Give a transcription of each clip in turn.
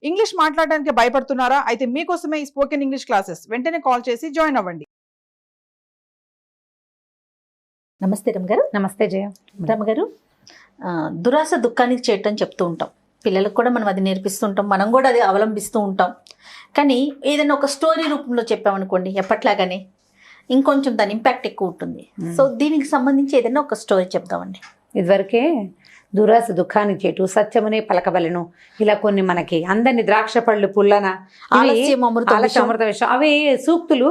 English మాట్లాడడానికి భయపడుతున్నారా? అయితే మీకోసమే ఈ స్పోకెన్ ఇంగ్లీష్ క్లాసెస్. వెంటనే కాల్ చేసి జాయిన్ అవ్వండి. నమస్తే రమ్మగారు. నమస్తే జయ. రమ్మగారు, దురాశ దుఃఖానికి చేయటం చెప్తూ ఉంటాం. పిల్లలకు కూడా మనం అది నేర్పిస్తుంటాం, మనం కూడా అది అవలంబిస్తూ ఉంటాం. కానీ ఏదైనా ఒక స్టోరీ రూపంలో చెప్పామనుకోండి, ఎప్పట్లాగానే ఇంకొంచెం దాని ఇంపాక్ట్ ఎక్కువ ఉంటుంది. సో దీనికి సంబంధించి ఏదైనా ఒక స్టోరీ చెప్తామండి. ఇదివరకే దురాశ దుఃఖానికి చేటు సత్యమునే పలకబలను, ఇలా కొన్ని మనకి అందరిని ద్రాక్ష పళ్ళు పుల్లన ఆలస్యం అమృత విషయం అవి సూక్తులు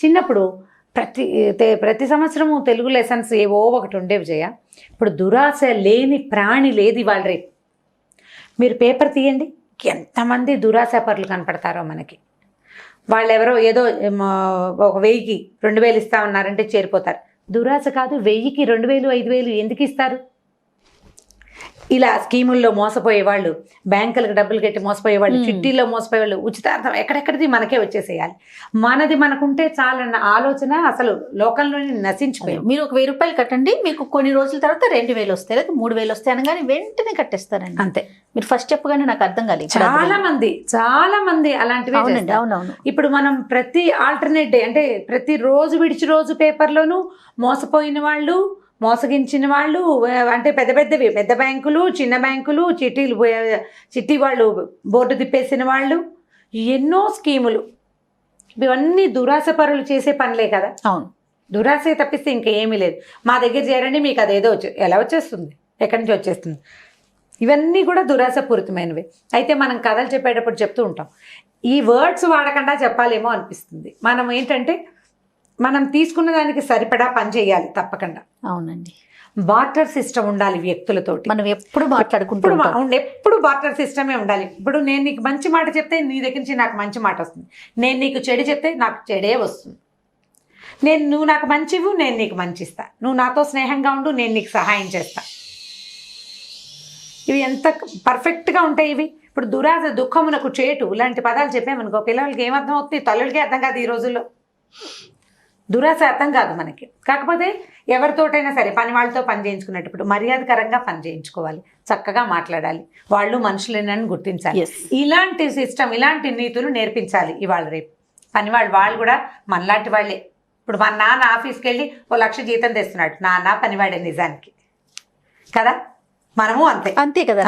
చిన్నప్పుడు ప్రతి సంవత్సరము తెలుగు లెసన్స్ ఏవో ఒకటి ఉండేవి జయ. ఇప్పుడు దురాశ లేని ప్రాణి లేదు ఇవాళ రేపు. మీరు పేపర్ తీయండి, ఎంతమంది దురాశపరులు కనపడతారో మనకి. వాళ్ళు ఎవరో ఏదో 1000కి 2000 ఇస్తా ఉన్నారంటే చేరిపోతారు. దురాశ కాదు, 1000కి 2000 5000 ఎందుకు ఇస్తారు? ఇలా స్కీముల్లో మోసపోయేవాళ్ళు, బ్యాంకులకు డబ్బులు కట్టి మోసపోయేవాళ్ళు, చిట్టీల్లో మోసపోయేవాళ్ళు, ఉచితార్థం ఎక్కడెక్కడిది మనకే వచ్చేసేయాలి, మనది మనకుంటే చాలన్న ఆలోచన అసలు లోకంలోనే నశించిపోయాం. మీరు ఒక 1000 రూపాయలు కట్టండి, మీకు కొన్ని రోజుల తర్వాత 2000 వస్తాయి, లేదా 3000 వస్తాయి అనగానే వెంటనే కట్టేస్తారండి. అంతే. మీరు ఫస్ట్ చెప్పగానే నాకు అర్థం కాలేదు. చాలా మంది అలాంటివి. అవునవును. ఇప్పుడు మనం ప్రతి ఆల్టర్నేట్ డే అంటే ప్రతి రోజు విడిచి రోజు పేపర్లోనూ మోసపోయిన వాళ్ళు, మోసగించిన వాళ్ళు, అంటే పెద్ద బ్యాంకులు, చిన్న బ్యాంకులు, చిట్టి వాళ్ళు బోర్డు తిప్పేసిన వాళ్ళు, ఎన్నో స్కీములు. ఇవన్నీ దురాశపరులు చేసే పనులే కదా. అవును, దురాశ తప్పిస్తే ఇంకా ఏమీ లేదు. మా దగ్గర చేరండి, మీకు అదేదో ఎలా వచ్చేస్తుంది, ఎక్కడి నుంచి వచ్చేస్తుంది. ఇవన్నీ కూడా దురాశపూరితమైనవి. అయితే మనం కథలు చెప్పేటప్పుడు చెప్తూ ఉంటాం, ఈ వర్డ్స్ వాడకుండా చెప్పాలేమో అనిపిస్తుంది. మనం ఏంటంటే మనం తీసుకున్న దానికి సరిపడా పని చేయాలి తప్పకుండా. అవునండి. బార్టర్ సిస్టమ్ ఉండాలి వ్యక్తులతోటి. మనం ఎప్పుడు మాట్లాడుకుంటాం, ఎప్పుడు బార్టర్ సిస్టమే ఉండాలి. ఇప్పుడు నేను నీకు మంచి మాట చెప్తే నీ దగ్గర నుంచి నాకు మంచి మాట వస్తుంది, నేను నీకు చెడు చెప్తే నాకు చెడే వస్తుంది. నువ్వు నాకు మంచి ఇవ్వు, నేను నీకు మంచి ఇస్తా. నువ్వు నాతో స్నేహంగా ఉండు, నేను నీకు సహాయం చేస్తా. ఇవి ఎంత పర్ఫెక్ట్గా ఉంటాయి ఇవి. ఇప్పుడు దురాశ దుఃఖమునకు చేటు ఇలాంటి పదాలు చెప్పామనుకో, పిల్లలకి ఏమర్థం అవుతుంది? తల్లులకే అర్థం కాదు ఈ రోజుల్లో. దురాశ అర్థం కాదు మనకి. కాకపోతే ఎవరితోటైనా సరే పని వాళ్ళతో పని చేయించుకునేటప్పుడు మర్యాదకరంగా పని చేయించుకోవాలి, చక్కగా మాట్లాడాలి, వాళ్ళు మనుషులేనని గుర్తించాలి. ఇలాంటి సిస్టమ్, ఇలాంటి నీతులు నేర్పించాలి ఇవాళ రేపు. పని వాళ్ళు కూడా మనలాంటి వాళ్ళే. ఇప్పుడు మన నాన్న ఆఫీస్కి వెళ్ళి 1,00,000 జీతం తెస్తున్నాడు, నాన్న పనివాడే నిజానికి కదా. మనము అంతే కదా.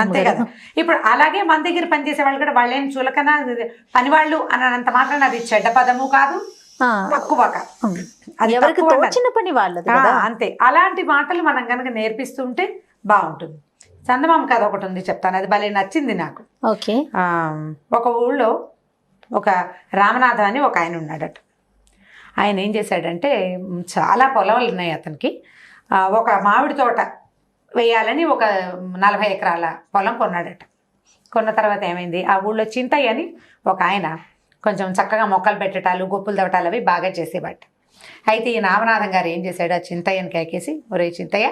ఇప్పుడు అలాగే మన దగ్గర పనిచేసే వాళ్ళు కూడా వాళ్ళేం చులకన పనివాళ్ళు అన్నంత మాత్రం అది చెడ్డ పదము కాదు, తక్కువ ఎవరికి తోచిన పని వాళ్ళది కదా. అంతే. అలాంటి మాటలు మనం కనుక నేర్పిస్తుంటే బాగుంటుంది. చందమామ కథ ఒకటి ఉంది, చెప్తాను, అది భలే నచ్చింది నాకు. ఓకే. ఒక ఊళ్ళో ఒక రామనాథ అని ఒక ఆయన ఉన్నాడట. ఆయన ఏం చేశాడంటే, చాలా పొలాలు ఉన్నాయి అతనికి. ఒక మామిడి తోట వేయాలని ఒక 40 ఎకరాల పొలం కొన్నాడట. కొన్న తర్వాత ఏమైంది, ఆ ఊళ్ళో చింతయ్య అని ఒక ఆయన కొంచెం చక్కగా మొక్కలు పెట్టటాలు, గొప్పులు తవ్వటాలు అవి బాగా చేసేవాడు. అయితే ఈ రామనాథం గారు ఏం చేశాడు, ఆ చింతయ్యని కేకేసి, ఒరే చింతయ్య,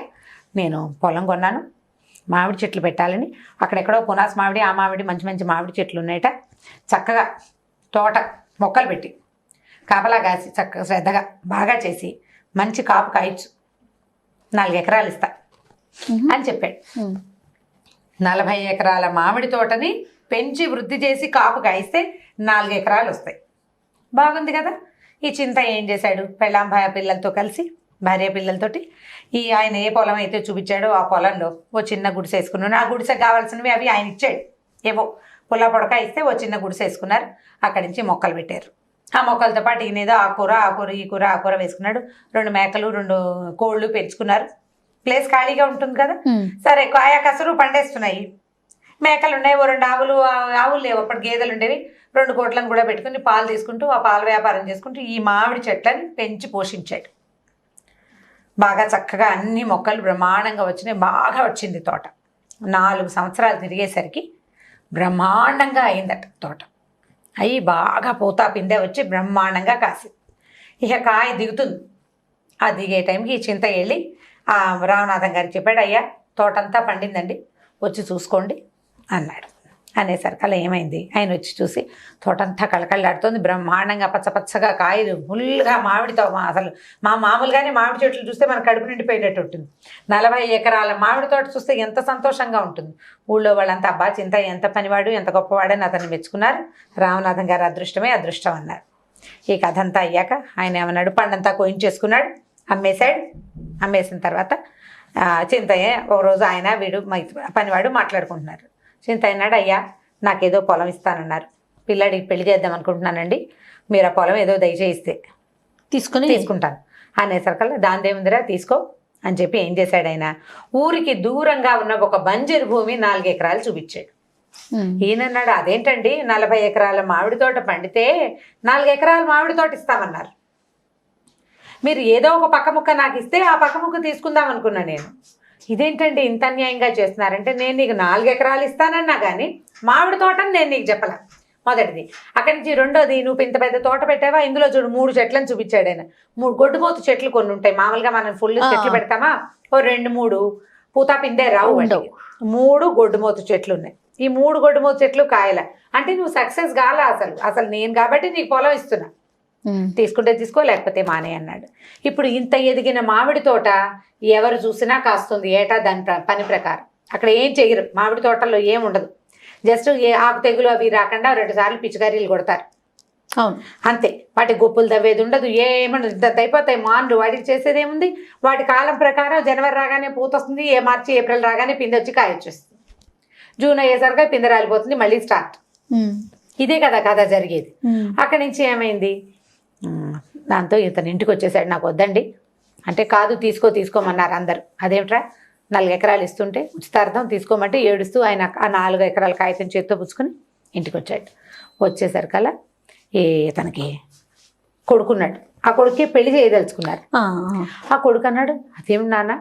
నేను పొలం కొన్నాను, మామిడి చెట్లు పెట్టాలని. అక్కడెక్కడో పునాస్ మామిడి, ఆ మామిడి, మంచి మంచి మామిడి చెట్లు ఉన్నాయట. చక్కగా తోట మొక్కలు పెట్టి కాపలా కాసి చక్కగా శ్రద్ధగా బాగా చేసి మంచి కాపు కాయచ్చు, 4 ఎకరాలు ఇస్తా అని చెప్పాడు. 40 ఎకరాల మామిడి తోటని పెంచి వృద్ధి చేసి కాపు కాయిస్తే 4 ఎకరాలు వస్తాయి. బాగుంది కదా. ఈ చింతయ్య ఏం చేశాడు, పెళ్ళాం పిల్లలతో కలిసి, భార్య పిల్లలతోటి ఆయన ఏ పొలం అయితే చూపించాడో ఆ పొలంలో ఓ చిన్న గుడిసె వేసుకున్నాడు. ఆ గుడిసె కావాల్సినవి అవి ఆయన ఇచ్చాడు, ఏవో పుల్ల పొడక ఇస్తే ఓ చిన్న గుడిసె వేసుకున్నారు. అక్కడి నుంచి మొక్కలు పెట్టారు. ఆ మొక్కలతో పాటు ఈయనేదో ఆకూర ఈ కూర వేసుకున్నాడు. 2 మేకలు 2 కోళ్ళు పెంచుకున్నారు. ప్లేస్ ఖాళీగా ఉంటుంది కదా. సరే, కాయ కసరు పండేస్తున్నాయి, మేకలు ఉన్నాయి, ఓ 2 ఆవులు లేవు, అప్పుడు గేదెలు ఉండేవి. 2 కోట్లను కూడా పెట్టుకుని పాలు తీసుకుంటూ ఆ పాల వ్యాపారం చేసుకుంటూ ఈ మామిడి చెట్లని పెంచి పోషించాడు. బాగా చక్కగా అన్ని మొక్కలు బ్రహ్మాండంగా వచ్చినాయి. బాగా వచ్చింది తోట. 4 సంవత్సరాలు తిరిగేసరికి బ్రహ్మాండంగా అయిందట తోట. అవి బాగా పూతా పిందే వచ్చి బ్రహ్మాండంగా కాసి, ఇక కాయ దిగుతుంది. ఆ దిగే టైంకి ఈ చింత వెళ్ళి ఆ రామనాథం గారికి చెప్పాడు, అయ్యా తోటంతా పండిందండి, వచ్చి చూసుకోండి అన్నాడు. అనేసరికి అలా ఏమైంది, ఆయన వచ్చి చూసి తోటంతా కళకళలాడుతోంది, బ్రహ్మాండంగా పచ్చపచ్చగా కాయలు ఫుల్గా మామిడితో అసలు మామూలుగానే మామిడి చెట్లు చూస్తే మన కడుపు నిండిపోయినట్టు ఉంటుంది. 40 ఎకరాల మామిడి తోట చూస్తే ఎంత సంతోషంగా ఉంటుంది. ఊళ్ళో వాళ్ళంతా అబ్బా చింతయ్య ఎంత పనివాడు, ఎంత గొప్పవాడని అతన్ని మెచ్చుకున్నారు. రామనాథం గారు అదృష్టమే అదృష్టం అన్నారు. ఈ కథ అంతా అయ్యాక ఆయన ఏమన్నాడు, పండంతా కోయించేసుకున్నాడు, అమ్మేశాడు. అమ్మేసిన తర్వాత చింతయ్య ఒకరోజు ఆయన వీడు పనివాడు మాట్లాడుకుంటున్నారు. చింతయ్య అన్నాడు, అయ్యా నాకేదో పొలం ఇస్తానన్నారు, పిల్లాడికి పెళ్లి చేద్దాం అనుకుంటున్నానండి, మీరు ఆ పొలం ఏదో దయచేయిస్తే తీసుకుంటాను అనేసరికల్లా దాందేముందిరా తీసుకో అని చెప్పి ఏం చేశాడు ఆయన, ఊరికి దూరంగా ఉన్న ఒక బంజరు భూమి 4 ఎకరాలు చూపించాడు. ఈయనన్నాడు, అదేంటండి 40 ఎకరాల మామిడి తోట పండితే 4 ఎకరాల మామిడి తోట ఇస్తామన్నారు, మీరు ఏదో ఒక పక్క ముక్క నాకు ఇస్తే ఆ పక్క ముక్క తీసుకుందాం అనుకున్నా నేను, ఇదేంటండి ఇంత అన్యాయంగా చేస్తున్నారంటే, నేను నీకు 4 ఎకరాలు ఇస్తానన్నా కానీ మామిడి తోటని నేను నీకు చెప్పలా. మొదటిది. అక్కడి నుంచి రెండోది, నువ్వు ఇంత పెద్ద తోట పెట్టావా, ఇందులో చూడు 3 చెట్లను చూపించాడు ఆయన. 3 గొడ్డుమోతు చెట్లు కొన్ని ఉంటాయి, మామూలుగా మనం ఫుల్ చెట్లు పెడతామా, ఓ 2-3 పూతా పిండే రావు, 3 గొడ్డుమోతు చెట్లు ఉన్నాయి. ఈ 3 గొడ్డుమోతు చెట్లు కాయల అంటే నువ్వు సక్సెస్ కాలా, అసలు నేను కాబట్టి నీకు పొలం ఇస్తున్నా, తీసుకుంటే తీసుకో లేకపోతే మానే అన్నాడు. ఇప్పుడు ఇంత ఎదిగిన మామిడి తోట ఎవరు చూసినా కాస్తుంది ఏటా దాని పని ప్రకారం. అక్కడ ఏం చెయ్యరు, మామిడి తోటల్లో ఏం ఉండదు, జస్ట్ ఏ ఆకు తెగులు అవి రాకుండా 2 సార్లు పిచికారీలు కొడతారు, అవును అంతే. వాటి గొప్పులు దవ్వేది ఉండదు, ఏమన్నా అయిపోతాయి మాన్లు, వాటికి చేసేది ఏముంది, వాటి కాలం ప్రకారం జనవరి రాగానే పూత వస్తుంది, మార్చి ఏప్రిల్ రాగానే పిండి వచ్చి కాయ వచ్చేస్తుంది, జూన్ అయ్యేసరికి పిండి రాలిపోతుంది, మళ్ళీ స్టార్ట్. ఇదే కదా కథ జరిగేది. అక్కడి నుంచి ఏమైంది, దాంతో ఇతను ఇంటికి వచ్చేసాడు, నాకు వద్దండి అంటే, కాదు తీసుకోమన్నారు అందరు. అదేమిట్రా 4 ఎకరాలు ఇస్తుంటే ఉచితార్థం తీసుకోమంటే ఏడుస్తూ ఆయన ఆ 4 ఎకరాల కాగితం చేత్తో పుచ్చుకొని ఇంటికి వచ్చాడు. వచ్చేసరికల్లా ఇతనికి కొడుకున్నాడు, ఆ కొడుకే పెళ్లి చేయదలుచుకున్నారు. ఆ కొడుకు అన్నాడు, అదేమి నాన్న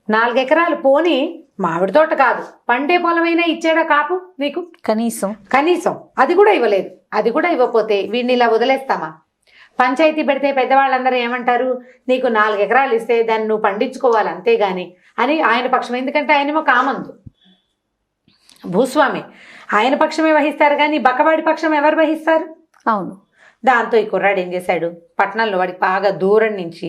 4 ఎకరాలు పోనీ మామిడి తోట కాదు పండే పొలమైనా ఇచ్చాడా కాపు నీకు, కనీసం అది కూడా ఇవ్వలేదు. అది కూడా ఇవ్వకపోతే వీడిని ఇలా వదిలేస్తామా, పంచాయతీ పెడితే పెద్దవాళ్ళందరూ ఏమంటారు, నీకు 4 ఎకరాలు ఇస్తే దాన్ని నువ్వు పండించుకోవాలి అంతేగాని అని ఆయన పక్షం. ఎందుకంటే ఆయనేమో కామందు భూస్వామి, ఆయన పక్షమే వహిస్తారు కానీ బక్కవాడి పక్షం ఎవరు వహిస్తారు? అవును. దాంతో ఈ కుర్రాడు ఏం చేశాడు, పట్టణంలో వాడికి బాగా దూరం నుంచి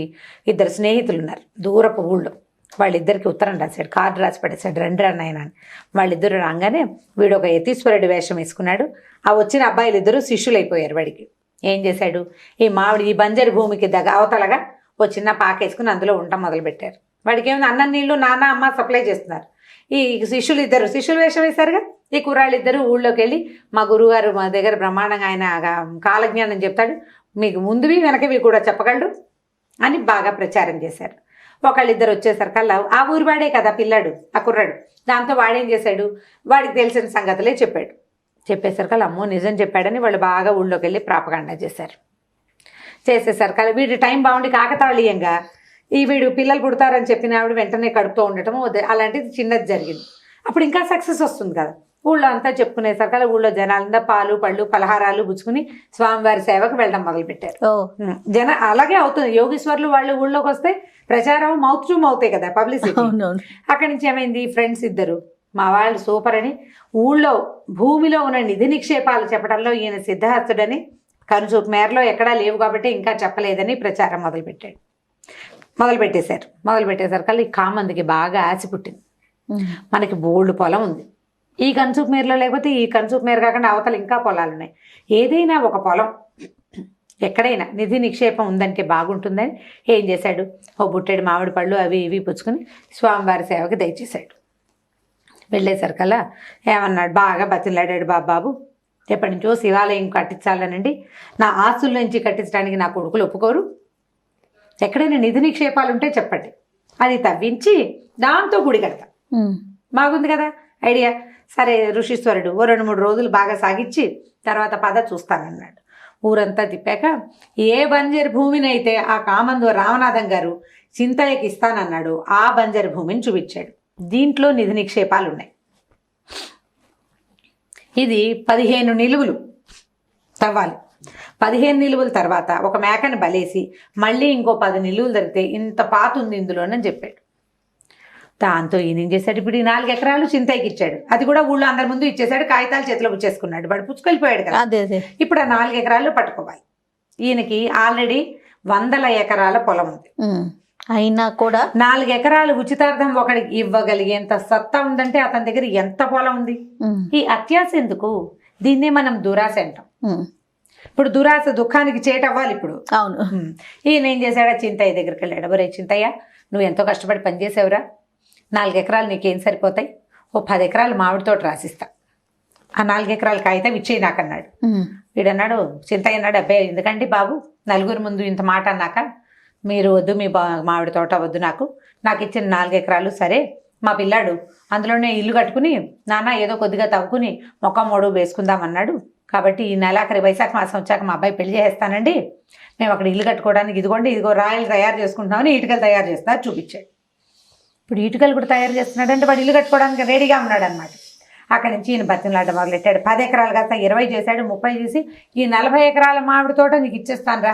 2 స్నేహితులు ఉన్నారు దూరపు ఊళ్ళో, వాళ్ళిద్దరికి ఉత్తరం రాశాడు, కార్డు రాసి పడేశాడు, రండి నాయన అని. వాళ్ళిద్దరు రాగానే వీడు ఒక యతీశ్వరుడి వేషం వేసుకున్నాడు. ఆ వచ్చిన అబ్బాయిలు 2 శిష్యులు అయిపోయారు. వాడికి ఏం చేశాడు, ఈ బంజరు భూమికి అవతలగా ఓ చిన్న పాకేసుకుని అందులో ఉండటం మొదలుపెట్టారు. వాడికి ఏమైనా అన్నం నీళ్లు నాన్న అమ్మ సప్లై చేస్తున్నారు. ఈ శిష్యులు వేషం వేశారుగా. ఈ కుర్రాళ్ళిద్దరూ ఊళ్ళోకి వెళ్ళి, మా గురువుగారు మా దగ్గర బ్రహ్మాండంగా ఆయన కాలజ్ఞానం చెప్తాడు, మీకు ముందువి వెనకవి కూడా చెప్పగలడు అని బాగా ప్రచారం చేశారు. ఒకళ్ళిద్దరు వచ్చేసరికల్లా ఆ ఊరివాడే కదా పిల్లాడు, ఆ కుర్రాడు. దాంతో వాడేం చేశాడు, వాడికి తెలిసిన సంగతులే చెప్పాడు. చెప్పేసరికల్లా అమ్మో నిజం చెప్పాడని వాళ్ళు బాగా ఊళ్ళోకి వెళ్ళి ప్రాపగాండా చేశారు. చేసేసరికల్లా వీడి టైం బాగుండి కాకతాళీయంగా వీడు పిల్లలు పుడతారని చెప్పిన ఆవిడ వెంటనే కడుపుతూ ఉండటం అలాంటిది చిన్నది జరిగింది. అప్పుడు ఇంకా సక్సెస్ వస్తుంది కదా. ఊళ్ళో అంతా చెప్పుకునేసరికల్లా ఊళ్ళో జనాలంతా పాలు పళ్ళు పలహారాలు పుచ్చుకుని స్వామివారి సేవకు వెళ్ళడం మొదలుపెట్టారు. అలాగే అవుతుంది. యోగీశ్వర్లు వాళ్ళు ఊళ్ళోకి వస్తే ప్రచారం మౌత్ టు మౌతే కదా, పబ్లిసిటీ. అక్కడి నుంచి ఏమైంది, ఫ్రెండ్స్ 2 మా వాళ్ళు సూపర్ అని ఊళ్ళో భూమిలో ఉన్న నిధి నిక్షేపాలు చెప్పడంలో ఈయన సిద్ధహస్తుడని, కనుచూపు మేరలో ఎక్కడా లేవు కాబట్టి ఇంకా చెప్పలేదని ప్రచారం మొదలుపెట్టేసరికల్లా ఈ కామందికి బాగా ఆశ పుట్టింది. మనకి బోల్డ్ పొలం ఉంది, ఈ కనుచూపు మేరలో లేకపోతే ఈ కనుచూపు మేర కాకుండా అవతల ఇంకా పొలాలు ఉన్నాయి, ఏదైనా ఒక పొలం ఎక్కడైనా నిధి నిక్షేపం ఉందంటే బాగుంటుందని ఏం చేశాడు, ఓ బుట్టెడు మామిడి పళ్ళు అవి ఇవి పుచ్చుకుని స్వామివారి సేవకి దయచేశాడు. వెళ్ళేసరికల్లా ఏమన్నాడు, బాగా బతిలాడాడు, బాబు ఎప్పటి నుంచో శివాలయం కట్టించాలనండి, నా ఆస్తుల నుంచి కట్టించడానికి నా కొడుకులు ఒప్పుకోరు, ఎక్కడైనా నిధి నిక్షేపాలు ఉంటే చెప్పండి, అది తవ్వించి దాంతో గుడి కడతాం. బాగుంది కదా ఐడియా. సరే ఋషీశ్వరుడు ఓ 2-3 రోజులు బాగా సాగిచ్చి తర్వాత పద చూస్తానన్నాడు. ఊరంతా తిప్పాక ఏ బంజరు భూమినైతే ఆ కామందు రామనాథం గారు చింతయ్యకి ఇస్తానన్నాడు ఆ బంజరు భూమిని చూపించాడు. దీంట్లో నిధి నిక్షేపాలు ఉన్నాయి. ఇది 15 నిలువులు తవ్వాలి. 15 నిలువుల తర్వాత ఒక మేకని బలేసి మళ్ళీ ఇంకో 10 నిలువులు దొరికితే ఇంత పాత ఉంది ఇందులోనని చెప్పాడు. దాంతో ఈయన ఏం చేశాడు, ఇప్పుడు ఈ 4 ఎకరాలు చింతయ్యకి ఇచ్చాడు. అది కూడా ఊళ్ళో అందరి ముందు ఇచ్చేసాడు, కాగితాలు చేతిలో పుచ్చేసుకున్నాడు. వాడు పుచ్చుకెళ్ళిపోయాడు కదా. అదే అదే. ఇప్పుడు ఆ 4 ఎకరాలు పట్టుకోవాలి. ఈయనకి ఆల్రెడీ 100 ఎకరాల పొలం ఉంది. అయినా కూడా 4 ఎకరాలు ఉచితార్థం ఒకడికి ఇవ్వగలిగేంత సత్తా ఉందంటే అతని దగ్గర ఎంత పొలం ఉంది. ఈ అత్యాశ ఎందుకు? దీన్నే మనం దురాశ అంటాం. ఇప్పుడు దురాశ దుఃఖానికి చేటవ్వాలి. ఇప్పుడు అవును. ఈయన ఏం చేశాడా, చింతయ్య దగ్గరికి వెళ్ళాడు. ఒరే చింతయ్య, నువ్వు ఎంతో కష్టపడి పనిచేసావురా, 4 ఎకరాలు నీకేం సరిపోతాయి, ఓ 10 ఎకరాలు మామిడి తోట రాసిస్తా, ఆ 4 ఎకరాల కాగితం ఇచ్చేయి నాకు అన్నాడు. వీడన్నాడు, చింతయ్య అన్నాడు, అబ్బాయి ఎందుకంటే బాబు, నలుగురు ముందు ఇంత మాట అన్నాక మీరు వద్దు, మీ మామిడి తోట వద్దు, నాకు ఇచ్చిన 4 ఎకరాలు సరే, మా పిల్లాడు అందులోనే ఇల్లు కట్టుకుని నాన్న ఏదో కొద్దిగా తవ్వుకుని మొక్క మొడు వేసుకుందాం అన్నాడు. కాబట్టి ఈ నెలాఖరి వైశాఖ మాసం వచ్చాక మా అబ్బాయి పెళ్లి చేస్తానండి, మేము అక్కడ ఇల్లు కట్టుకోవడానికి ఇదిగో రాయలు తయారు చేసుకుంటున్నామని ఇటుకలు తయారు చేస్తున్నారు చూపించాడు. ఇప్పుడు ఇటుకలు కూడా తయారు చేస్తున్నాడు అంటే వాడు ఇల్లు కట్టుకోవడానికి రెడీగా ఉన్నాడు అనమాట. అక్కడి నుంచి ఈయన బతిమలాట మొదలెట్టాడు. 10 ఎకరాలు కాస్త 20 చేశాడు, 30 చేసి ఈ 40 ఎకరాల మామిడి తోట నీకు ఇచ్చేస్తాను రా,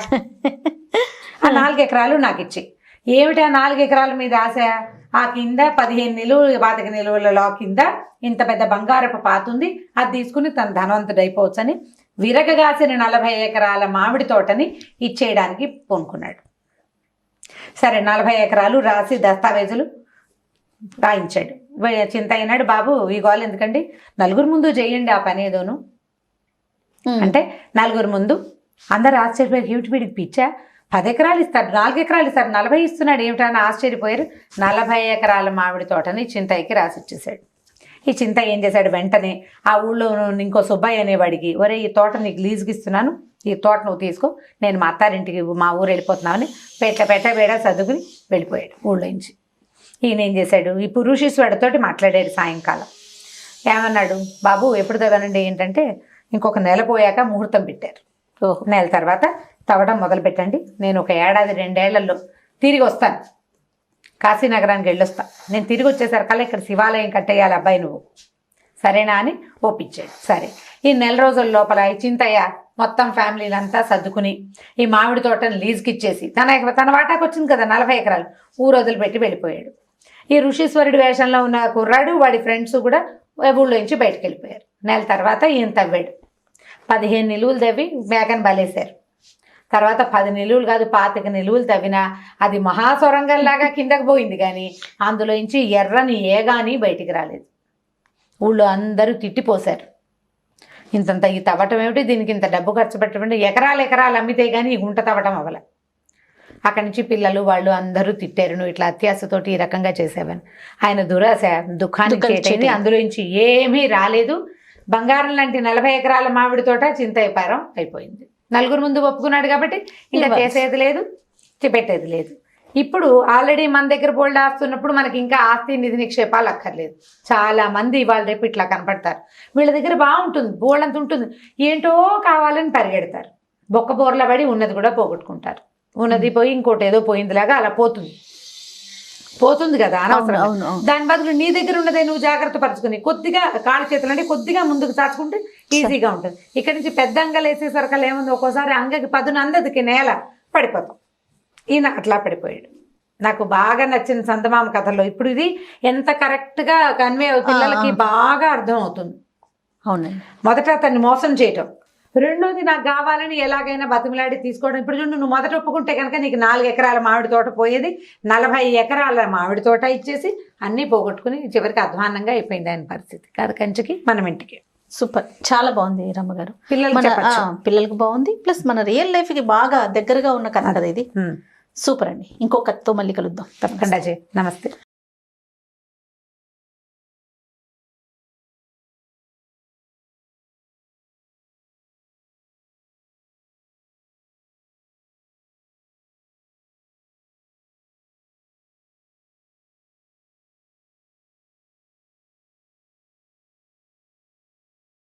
ఆ 4 ఎకరాలు నాకు ఇచ్చి. ఏమిటి ఆ 4 ఎకరాల మీద ఆశ? ఆ కింద 15 నిలువలు 25 నిలువలలో కింద ఇంత పెద్ద బంగారపు పాతుంది, అది తీసుకుని తన ధనవంతుడైపోవచ్చని విరగగాసిన 40 ఎకరాల మామిడి తోటని ఇచ్చేయడానికి పూనుకున్నాడు. సరే 40 ఎకరాలు రాసి దస్తావేజులు రాయించాడు. చింతయ్య అన్నాడు, బాబు ఈ గోలు ఎందుకండి, నలుగురు ముందు చేయండి ఆ పని ఏదోను అంటే. నలుగురు ముందు అందరు ఆశ్చర్యపోయారు, ఏమిటి వీడికి పిచ్చా, 10 ఎకరాలు ఇస్తారు, 4 ఎకరాలు ఇస్తారు, 40 ఇస్తున్నాడు ఏమిటని ఆశ్చర్యపోయారు. 40 ఎకరాల మామిడి తోటని చింతయ్యకి రాసి ఇచ్చేసాడు. ఈ చింతయ్య ఏం చేశాడు, వెంటనే ఆ ఊళ్ళో ఇంకో సుబ్బయ్య అనేవాడికి, ఒరే ఈ తోట నీకు లీజుకి ఇస్తున్నాను, ఈ తోట నువ్వు తీసుకో, నేను మా అత్తారింటికి మా ఊరు వెళ్ళిపోతున్నామని పెట్టబేడ చదువుకుని వెళ్ళిపోయాడు ఊళ్ళో నుంచి. ఈయన ఏం చేశాడు, ఈ పురుషేశ్వరుడితోటి మాట్లాడాడు సాయంకాలం. ఏమన్నాడు, బాబు ఎప్పుడు తవ్వానండి ఏంటంటే, ఇంకొక నెల పోయాక ముహూర్తం పెట్టారు. నెల తర్వాత తవ్వడం మొదలు పెట్టండి, నేను ఒక 1-2 ఏళ్లలో తిరిగి వస్తాను, కాశీనగరానికి వెళ్ళొస్తా, నేను తిరిగి వచ్చేసరికల్లా ఇక్కడ శివాలయం కట్టేయాలి అబ్బాయి నువ్వు, సరేనా అని ఒప్పించాడు. సరే ఈ 1 నెల రోజుల లోపల ఈ చింతయ్య మొత్తం ఫ్యామిలీలంతా సర్దుకుని ఈ మామిడి తోటను లీజుకి ఇచ్చేసి తన వాటాకు వచ్చింది కదా 40 ఎకరాలు, ఊరు వదిలిపెట్టి వెళ్ళిపోయాడు. ఈ ఋషీశ్వరుడి వేషంలో ఉన్న కుర్రాడు వాడి ఫ్రెండ్స్ కూడా ఊళ్ళో నుంచి బయటకు వెళ్ళిపోయారు. నెల తర్వాత ఈయన తవ్వాడు. 15 నిలువులు తవ్వి మేకను బలేశారు. తర్వాత 10 నిలువులు కాదు 25 నిలువులు తవ్వినా అది మహాసొరంగంలాగా కిందకు పోయింది, కానీ అందులో నుంచి ఎర్రని ఏగాని బయటికి రాలేదు. ఊళ్ళో అందరూ తిట్టిపోశారు, ఇంతంత ఈ తవ్వటం ఏమిటి, దీనికి ఇంత డబ్బు ఖర్చు పెట్టడం, ఎకరాలు అమ్మితే కానీ ఈ గుంట తవ్వటం అవ్వలే. అక్కడి నుంచి పిల్లలు వాళ్ళు అందరూ తిట్టారు, నువ్వు ఇట్లా అత్యాశతోటి ఈ రకంగా చేసావని. ఆయన దురాశ దుఃఖానికి చేటైంది, అందులో నుంచి ఏమీ రాలేదు. బంగారం లాంటి 40 ఎకరాల మామిడి తోట చింతైపారం అయిపోయింది. నలుగురు ముందు ఒప్పుకున్నాడు కాబట్టి ఇంకా చేసేది లేదు, పెట్టేది లేదు. ఇప్పుడు ఆల్రెడీ మన దగ్గర బోల్డ్ ఆస్తున్నప్పుడు మనకి ఇంకా ఆస్తి నిధి నిక్షేపాలు అక్కర్లేదు. చాలా మంది ఇవాళ రేపు ఇట్లా కనపడతారు, వీళ్ళ దగ్గర బాగుంటుంది, బోల్డంత ఉంటుంది, ఏంటో కావాలని పరిగెడతారు, బొక్క బోర్ల పడి ఉన్నది కూడా పోగొట్టుకుంటారు. ఉన్నది పోయి ఇంకోటి ఏదో పోయిందిలాగా అలా పోతుంది కదా అనవసరం. దాని బదులు నీ దగ్గర ఉన్నదే నువ్వు జాగ్రత్త పరచుకుని కొద్దిగా కాళ్ళ చేతులు అంటే కొద్దిగా ముందుకు చాచుకుంటే ఈజీగా ఉంటుంది. ఇక్కడి నుంచి పెద్ద అంగలు వేసేసరికి ఏముంది, ఒక్కోసారి అంగకి పదును అందదికి నేల పడిపోతాం. ఈయన అట్లా పడిపోయాడు. నాకు బాగా నచ్చిన చందమామ కథలో ఇప్పుడు ఇది ఎంత కరెక్ట్గా కన్వే పిల్లలకి బాగా అర్థం అవుతుంది. అవునండి. మొదట అతన్ని మోసం చేయటం, రెండోది నాకు కావాలని ఎలాగైనా బతిమలాడి తీసుకోవడం. ఇప్పుడు చూడు, నువ్వు మొదట ఒప్పుకుంటే కనుక నీకు 4 ఎకరాల మామిడి తోట పోయేది, 40 ఎకరాల మామిడి తోట ఇచ్చేసి అన్నీ పోగొట్టుకుని చివరికి అధ్వానంగా అయిపోయింది ఆయన పరిస్థితి. కాదు కంచికి మనం ఇంటికి. సూపర్, చాలా బాగుంది రమ్మగారు. పిల్లలకి బాగుంది, ప్లస్ మన రియల్ లైఫ్ కి బాగా దగ్గరగా ఉన్న కథ కదా ఇది. సూపర్ అండి. ఇంకో కథతో మళ్ళీ కలుద్దాం. తప్పకుండా. నమస్తే.